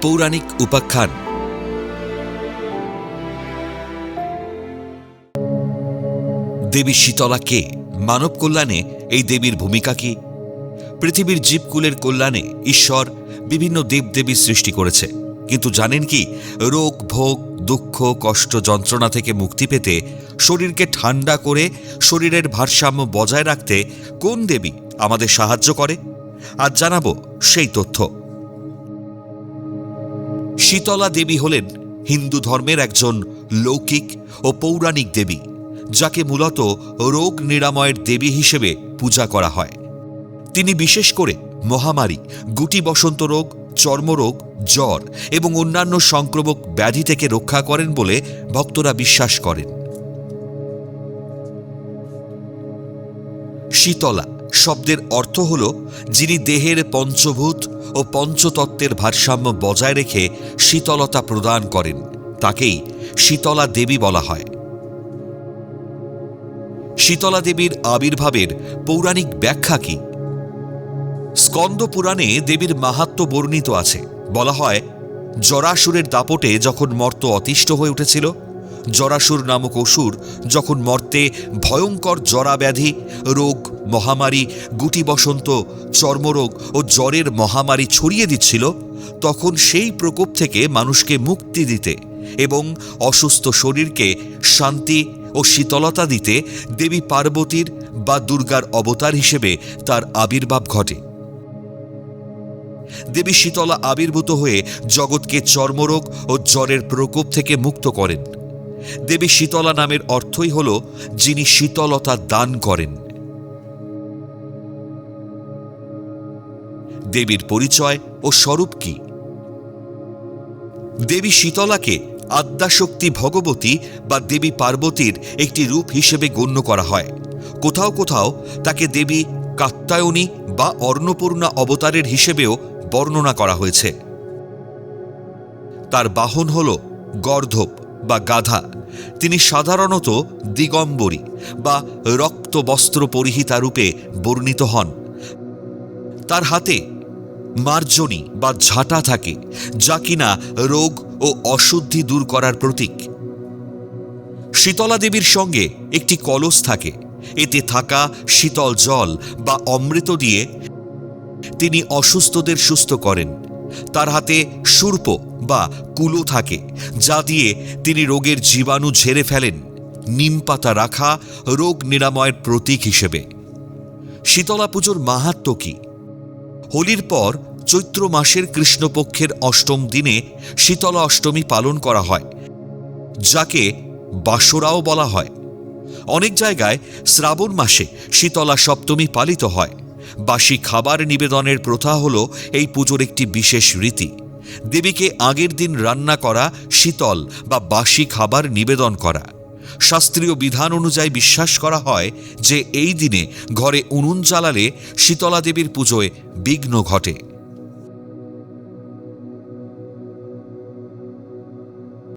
পৌরাণিক উপাখ্যান। দেবী শীতলা কে? মানব কল্যাণে এই দেবীর ভূমিকা কি? পৃথিবীর জীবকুলের কল্যাণে ঈশ্বর বিভিন্ন দেবদেবীর সৃষ্টি করেছে, কিন্তু জানেন কি, রোগ ভোগ দুঃখ কষ্ট যন্ত্রণা থেকে মুক্তি পেতে, শরীরকে ঠান্ডা করে শরীরের ভারসাম্য বজায় রাখতে কোন দেবী আমাদের সাহায্য করে? আজ জানাবো সেই তথ্য। শীতলা দেবী হলেন হিন্দু ধর্মের একজন লৌকিক ও পৌরাণিক দেবী, যাকে মূলত রোগ নিরাময়ের দেবী হিসেবে পূজা করা হয়। তিনি বিশেষ করে মহামারী, গুটি বসন্ত রোগ, চর্মরোগ, জ্বর এবং অন্যান্য সংক্রামক ব্যাধি থেকে রক্ষা করেন বলে ভক্তরা বিশ্বাস করেন। শীতলা শব্দের অর্থ হল যিনি দেহের পঞ্চভূত ও পঞ্চতত্ত্বের ভারসাম্য বজায় রেখে শীতলতা প্রদান করেন, তাকেই শীতলা দেবী বলা হয়। শীতলা দেবীর আবির্ভাবের পৌরাণিক ব্যাখ্যা কি? স্কন্দ পুরাণে দেবীর মাহাত্ম্য বর্ণিত আছে। বলা হয়, জরাসুরের দাপটে যখন মর্ত অতিষ্ঠ হয়ে উঠেছিল, জরাসুর নামক অসুর যখন মর্তে ভয়ঙ্কর জরাব্যাধি, রোগ, মহামারী, গুটি বসন্ত, চর্মরোগ ও জ্বরের মহামারী ছড়িয়ে দিচ্ছিল, তখন সেই প্রকোপ থেকে মানুষকে মুক্তি দিতে এবং অসুস্থ শরীরকে শান্তি ও শীতলতা দিতে দেবী পার্বতীর বা দুর্গার অবতার হিসেবে তার আবির্ভাব ঘটে। দেবী শীতলা আবির্ভূত হয়ে জগৎকে চর্মরোগ ও জ্বরের প্রকোপ থেকে মুক্ত করেন। দেবী শীতলা নামের অর্থই হল যিনি শীতলতা দান করেন। দেবীর পরিচয় ও স্বরূপ কি? দেবী শীতলাকে আদ্যাশক্তি ভগবতী বা দেবী পার্বতীর একটি রূপ হিসেবে গণ্য করা হয়। কোথাও কোথাও তাকে দেবী কাত্যায়নী বা অন্নপূর্ণা অবতারের হিসেবেও বর্ণনা করা হয়েছে। তার বাহন হল গর্ধব বা গাধা। তিনি সাধারণত দিগম্বরী বা রক্তবস্ত্র পরিহিতা রূপে বর্ণিত হন। তার হাতে মার্জনী বা ঝাঁটা থাকে, যা কিনা রোগ ও অশুদ্ধি দূর করার প্রতীক। শীতলা দেবীর সঙ্গে একটি কলস থাকে। এতে থাকা শীতল জল বা অমৃত দিয়ে তিনি অসুস্থদের সুস্থ করেন। তার হাতে সূর্প বা কুলো থাকে, যা দিয়ে তিনি রোগের জীবাণু ঝেড়ে ফেলেন। নিম পাতা রাখা রোগ নিরাময়ের প্রতীক হিসেবে। শীতলা পুজোর মাহাত্ম্য কি? হোলির পর চৈত্র মাসের কৃষ্ণপক্ষের অষ্টম দিনে শীতলা অষ্টমী পালন করা হয়, যাকে বাসরাও বলা হয়। অনেক জায়গায় শ্রাবণ মাসে শীতলা সপ্তমী পালিত হয়। বাসি খাবার নিবেদনের প্রথা হল এই পুজোর একটি বিশেষ রীতি। দেবীকে আগের দিন রান্না করা শীতল বা বাসি খাবার নিবেদন করা। শাস্ত্রীয় বিধান অনুযায়ী বিশ্বাস করা হয় যে এই দিনে ঘরে উনুন জ্বালালে শীতলা দেবীর পুজোয় বিঘ্ন ঘটে।